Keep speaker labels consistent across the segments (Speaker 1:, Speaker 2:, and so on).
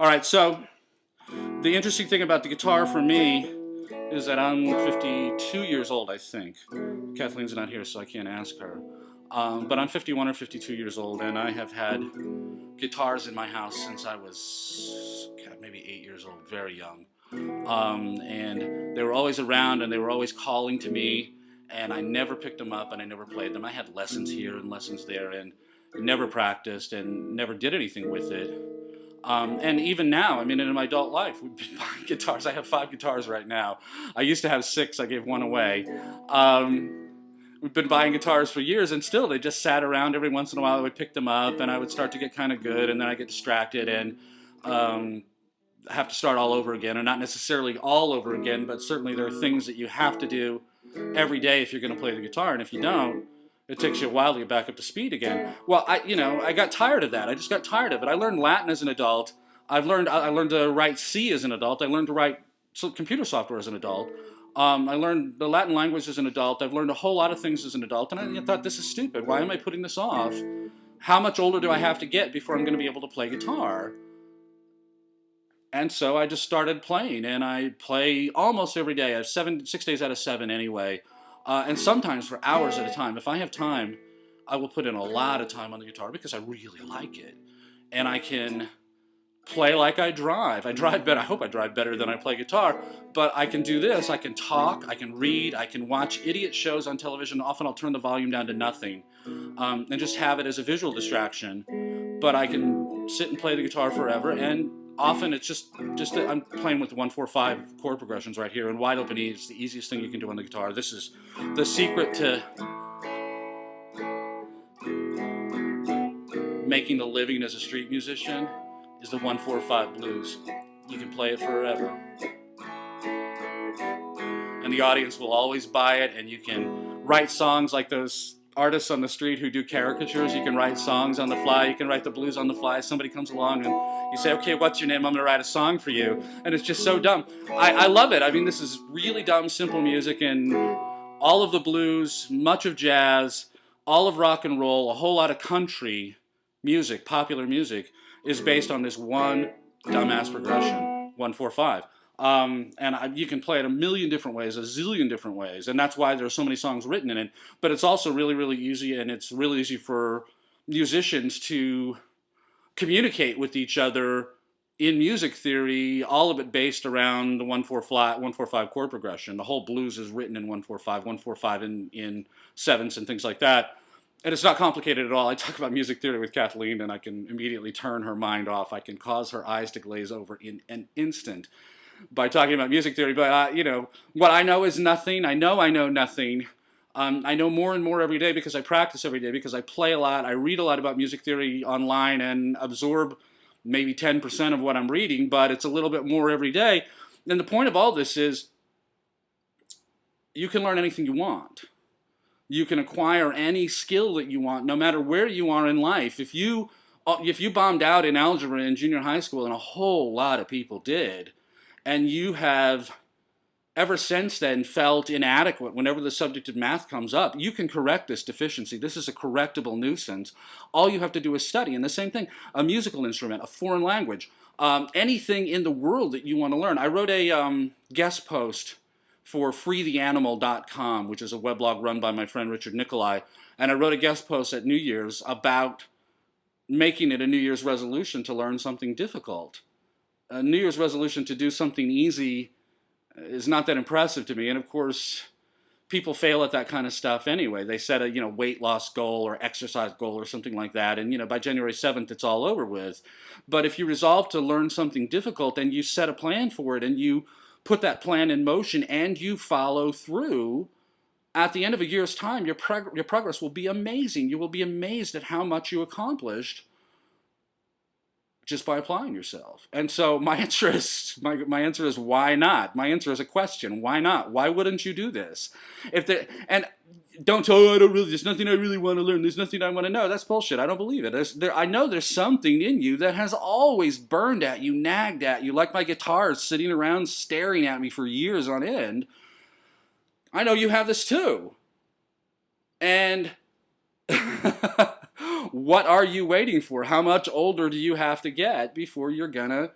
Speaker 1: All right, so the interesting thing about the guitar for me is that I'm 52 years old, I think. Kathleen's not here, so I can't ask her. But I'm 51 or 52 years old, and I have had guitars in my house since I was, God, maybe 8 years old, very young. And they were always around, and they were always calling to me, and I never picked them up, and I never played them. I had lessons here and lessons there, and never practiced and never did anything with it. And even now, I mean, in my adult life, we've been buying guitars. I have 5 guitars right now. I used to have 6. I gave one away. We've been buying guitars for years, and still, they just sat around. Every once in a while, I would pick them up, and I would start to get kind of good, and then I get distracted and have to start all over again, or not necessarily all over again, but certainly there are things that you have to do every day if you're going to play the guitar, and if you don't, it takes you a while to get back up to speed again. Well, I got tired of that. I just got tired of it. I learned Latin as an adult. I learned to write C as an adult. I learned to write computer software as an adult. I learned the Latin language as an adult. I've learned a whole lot of things as an adult, and I thought, this is stupid. Why am I putting this off? How much older do I have to get before I'm going to be able to play guitar? And so I just started playing, and I play almost every day. I have 6 days out of 7 anyway, and sometimes for hours at a time. If I have time, I will put in a lot of time on the guitar because I really like it, and I can play like I drive. I drive better. I hope I drive better than I play guitar, but I can do this. I can talk, I can read, I can watch idiot shows on television. Often I'll turn the volume down to nothing and just have it as a visual distraction. But I can sit and play the guitar forever, and often it's just that I'm playing with 1-4-5 chord progressions right here, and wide open E is the easiest thing you can do on the guitar. This is the secret to making a living as a street musician, is the 1-4-5 blues. You can play it forever, and the audience will always buy it, and you can write songs like those artists on the street who do caricatures. You can write songs on the fly. You can write the blues on the fly. Somebody comes along and you say, okay, what's your name? I'm going to write a song for you. And it's just so dumb. I love it. I mean, this is really dumb, simple music, and all of the blues, much of jazz, all of rock and roll, a whole lot of country music, popular music, is based on this one dumbass progression, 1-4-5. You can play it a million different ways, a zillion different ways, and that's why there are so many songs written in it. But it's also really, really easy, and it's really easy for musicians to communicate with each other in music theory, all of it based around the 1-4-5 chord progression. The whole blues is written in 1-4-5, 1-4-5 in sevenths and things like that. And it's not complicated at all. I talk about music theory with Kathleen, and I can immediately turn her mind off. I can cause her eyes to glaze over in an instant by talking about music theory. But, what I know is nothing. I know nothing. I know more and more every day because I practice every day, because I play a lot. I read a lot about music theory online and absorb maybe 10% of what I'm reading, but it's a little bit more every day. And the point of all this is you can learn anything you want. You can acquire any skill that you want, no matter where you are in life. If you bombed out in algebra in junior high school, and a whole lot of people did, and you have ever since then felt inadequate whenever the subject of math comes up, you can correct this deficiency. This is a correctable nuisance. All you have to do is study. And the same thing, a musical instrument, a foreign language, anything in the world that you want to learn. I wrote a guest post for freetheanimal.com, which is a weblog run by my friend Richard Nicolai, and I wrote a guest post at New Year's about making it a New Year's resolution to learn something difficult. A New Year's resolution to do something easy is not that impressive to me, and of course, people fail at that kind of stuff anyway. They set a weight loss goal or exercise goal or something like that, and by January 7th it's all over with. But if you resolve to learn something difficult and you set a plan for it and you put that plan in motion and you follow through, at the end of a year's time, your progress will be amazing. You will be amazed at how much you accomplished just by applying yourself. And so my answer is why not? My answer is a question. Why not? Why wouldn't you do this? And don't tell, oh, there's nothing I really want to learn. There's nothing I want to know. That's bullshit. I don't believe it. I know there's something in you that has always burned at you, nagged at you, like my guitar sitting around staring at me for years on end. I know you have this too. And what are you waiting for? How much older do you have to get before you're gonna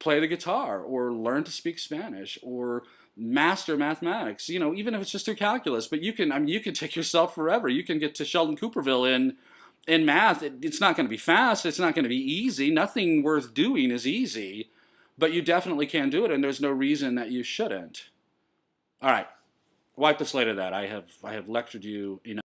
Speaker 1: play the guitar or learn to speak Spanish or master mathematics, you know, even if it's just through calculus. But you can, I mean, you can take yourself forever. You can get to Sheldon Cooperville in math. It's not going to be fast. It's not going to be easy. Nothing worth doing is easy, but you definitely can do it, and there's no reason that you shouldn't. All right, wipe the slate of that. I have lectured you enough.